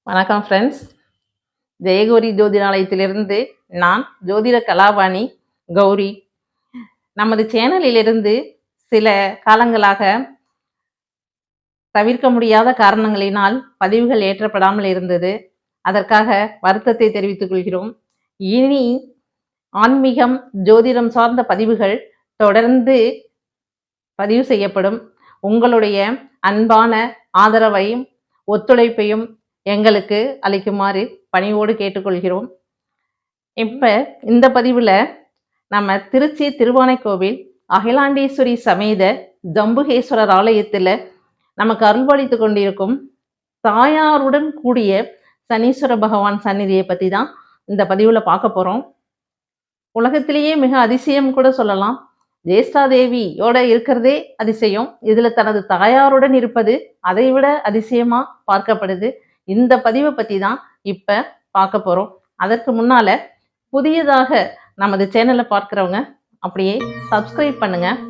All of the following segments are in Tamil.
வணக்கம் ஃப்ரெண்ட்ஸ். ஜெயகௌரி ஜோதிடாலயத்திலிருந்து நான் ஜோதிட கலாபாணி கௌரி. நமது சேனலிலிருந்து சில காலங்களாக தவிர்க்க முடியாத காரணங்களினால் பதிவுகள் ஏற்றப்படாமல் இருந்தது. அதற்காக வருத்தத்தை தெரிவித்துக் கொள்கிறோம். இனி ஆன்மீகம் ஜோதிடம் சார்ந்த பதிவுகள் தொடர்ந்து பதிவு செய்யப்படும். உங்களுடைய அன்பான ஆதரவையும் ஒத்துழைப்பையும் எங்களுக்கு அளிக்குமாறு பணிவோடு கேட்டுக்கொள்கிறோம். இப்போ இந்த பதிவில் நம்ம திருச்சி திருவானைக்கோவில் அகிலாண்டேஸ்வரி சமேத ஜம்புகேஸ்வரர் ஆலயத்தில் நமக்கு அருள்பாலித்து கொண்டிருக்கும் தாயாருடன் கூடிய சனீஸ்வர பகவான் சந்நிதியை பற்றி தான் இந்த பதிவில் பார்க்க போகிறோம். உலகத்திலேயே மிக அதிசயம் கூட சொல்லலாம். ஜேஷ்டாதேவியோட இருக்கிறதே அதிசயம். இதில் தனது தாயாருடன் இருப்பது அதைவிட அதிசயமாக பார்க்கப்படுது. இந்த பதிவை பற்றி தான் இப்போ பார்க்க போகிறோம். அதற்கு முன்னால் புதியதாக நமது சேனலை பார்க்குறவங்க அப்படியே சப்ஸ்கிரைப் பண்ணுங்கள்,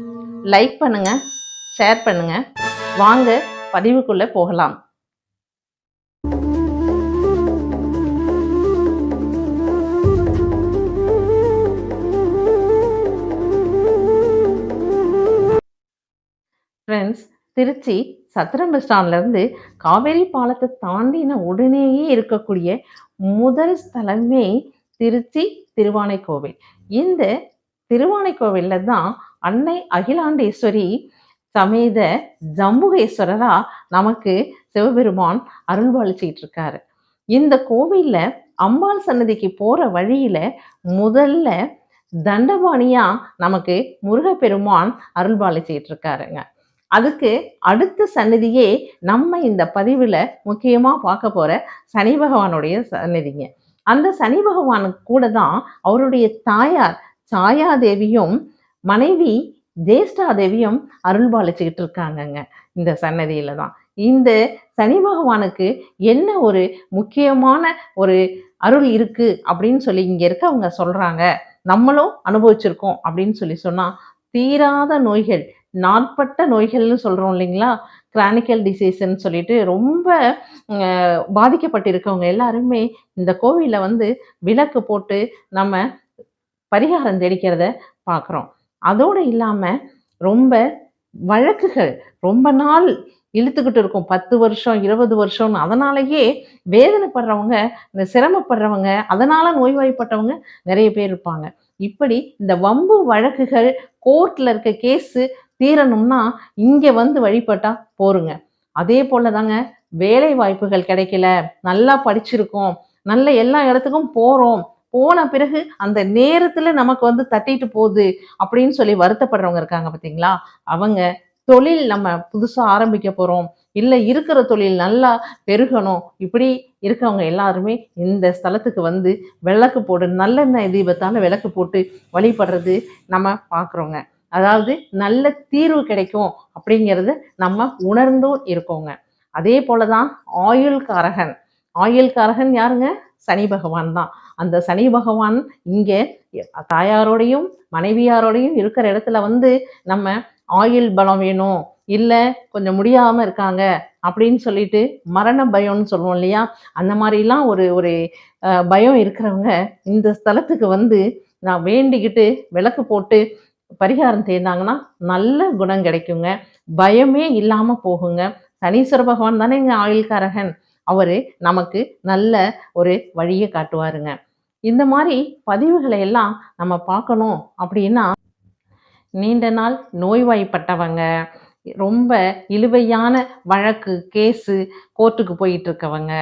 லைக் பண்ணுங்கள், ஷேர் பண்ணுங்கள். வாங்க பதிவுக்குள்ளே போகலாம். ஃப்ரெண்ட்ஸ், திருச்சி சத்திரம் பஸ் ஸ்டாண்ட்லேருந்து காவேரி பாலத்தை தாண்டின உடனேயே இருக்கக்கூடிய முதல் ஸ்தலமே திருச்சி திருவானைக்கோவில். இந்த திருவானைக்கோவிலில் தான் அன்னை அகிலாண்டேஸ்வரி சமேத ஜம்புகேஸ்வரரா நமக்கு சிவபெருமான் அருள்பாலிச்சிட்டு இருக்காரு. இந்த கோவிலில் அம்பாள் சன்னதிக்கு போகிற வழியில் முதல்ல தண்டபாணியா நமக்கு முருகப்பெருமான் அருள்பாலிச்சிட்டு இருக்காருங்க. அதுக்கு அடுத்த சன்னதியே நம்ம இந்த பதிவில் முக்கியமாக பார்க்க போகிற சனி பகவானுடைய சன்னதிங்க. அந்த சனி பகவானுக்கு கூட தான் அவருடைய தாயார் சாயாதேவியும் மனைவி ஜேஷ்டாதேவியும் அருள்பாலிச்சுக்கிட்டு இருக்காங்கங்க. இந்த சன்னதியில தான் இந்த சனி பகவானுக்கு என்ன ஒரு முக்கியமான ஒரு அருள் இருக்கு அப்படின்னு சொல்லி இங்க இருக்கவங்க சொல்றாங்க. நம்மளும் அனுபவிச்சிருக்கோம் அப்படின்னு சொன்னா, தீராத நோய்கள், நாட்பட்ட நோய்கள்னு சொல்கிறோம் இல்லைங்களா, கிரானிக்கல் டிசீஸ்ன்னு சொல்லிட்டு ரொம்ப பாதிக்கப்பட்டிருக்கவங்க எல்லாருமே இந்த கோவிலில் விளக்கு போட்டு நம்ம பரிகாரம் தேடிக்கிறத பார்க்குறோம். அதோடு இல்லாமல் ரொம்ப வழக்குகள் ரொம்ப நாள் இழுத்துக்கிட்டு இருக்கும், 10 வருஷம் 20 வருஷம்னு. அதனாலேயே வேதனைப்படுறவங்க, இந்த சிரமப்படுறவங்க, அதனால நோய்வாய்ப்பட்டவங்க நிறைய பேர் இருப்பாங்க. இப்படி இந்த வம்பு வழக்குகள் கோர்ட்டில் இருக்க கேஸு தீரணும்னா இங்கே வழிபட்டா போருங்க. அதே போல தாங்க வேலை வாய்ப்புகள் கிடைக்கல, நல்லா படிச்சிருக்கோம், நல்ல எல்லா இடத்துக்கும் போகிறோம், போன பிறகு அந்த நேரத்தில் நமக்கு தட்டிட்டு போகுது அப்படின்னு சொல்லி வருத்தப்படுறவங்க இருக்காங்க பார்த்தீங்களா. அவங்க தொழில் நம்ம புதுசாக ஆரம்பிக்க போகிறோம், இல்லை இருக்கிற தொழில் நல்லா பெருகணும், இப்படி இருக்கவங்க எல்லாருமே இந்த ஸ்தலத்துக்கு விளக்கு போட்டு நல்லெண்ணெய் தீபத்தால் விளக்கு போட்டு வழிபடுறது நம்ம பார்க்குறோங்க. அதாவது நல்ல தீர்வு கிடைக்கும் அப்படிங்கிறது நம்ம உணர்ந்தும் இருக்கோங்க. அதே போல தான் ஆயுள்காரகன் யாருங்க? சனி பகவான் தான். அந்த சனி பகவான் இங்கே தாயாரோடையும் மனைவியாரோடையும் இருக்கிற இடத்துல நம்ம ஆயுள் பலம் வேணும், இல்லை கொஞ்சம் முடியாமல் இருக்காங்க அப்படின்னு சொல்லிட்டு மரண பயம்னு சொல்லுவோம் இல்லையா, அந்த மாதிரிலாம் ஒரு ஒரு பயம் இருக்கிறவங்க இந்த ஸ்தலத்துக்கு நான் வேண்டிக்கிட்டு விளக்கு போட்டு பரிகாரம் தேடினாங்கன்னா நல்ல குணம் கிடைக்குங்க, பயமே இல்லாமல் போகுங்க. சனீஸ்வர பகவான் தானே இங்கே ஆயுள்காரகன், அவர் நமக்கு நல்ல ஒரு வழியை காட்டுவாருங்க. இந்த மாதிரி பதிவுகளை எல்லாம் நம்ம பார்க்கணும் அப்படின்னா, நீண்ட நாள் நோய்வாய்ப்பட்டவங்க, ரொம்ப இழுவையான வழக்கு கேஸு கோர்ட்டுக்கு போயிட்டு இருக்கவங்க,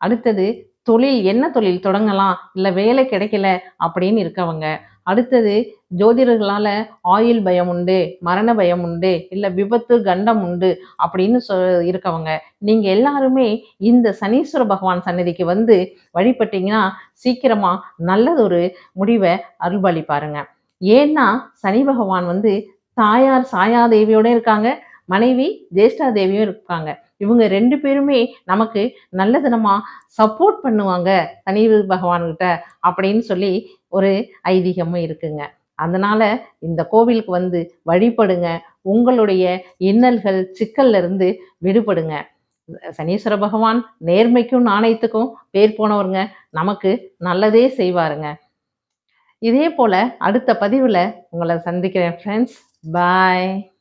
அடுத்தது தொழில் என்ன தொழில் தொடங்கலாம், இல்லை வேலை கிடைக்கல அப்படின்னு இருக்கவங்க, அடுத்தது ஜோதிடர்களால் ஆயுள் பயம் உண்டு, மரண பயம் உண்டு, இல்லை விபத்து கண்டம் உண்டு அப்படின்னு இருக்கவங்க, நீங்கள் எல்லாருமே இந்த சனீஸ்வர பகவான் சன்னதிக்கு வழிபட்டீங்கன்னா சீக்கிரமாக நல்லதொரு முடிவை அருள்பாலிப்பாருங்க. ஏன்னா சனி பகவான் தாயார் சாயாதேவியோட இருக்காங்க, மனைவி ஜேஷ்டாதேவியும் இருக்காங்க. இவங்க 2 பேருமே நமக்கு நல்லதனமா சப்போர்ட் பண்ணுவாங்க சனி பகவான்கிட்ட அப்படின்னு சொல்லி ஒரு ஐதீகமும் இருக்குங்க. அதனால இந்த கோவிலுக்கு வழிபடுங்க, உங்களுடைய இன்னல்கள் சிக்கல்ல இருந்து விடுபடுங்க. சனீஸ்வர பகவான் நேர்மைக்கும் நாணயத்துக்கும் பேர் போனவருங்க. நமக்கு நல்லதே செய்வாருங்க. இதே போல அடுத்த பதிவில் உங்களை சந்திக்கிறேன் ஃப்ரெண்ட்ஸ். பாய்.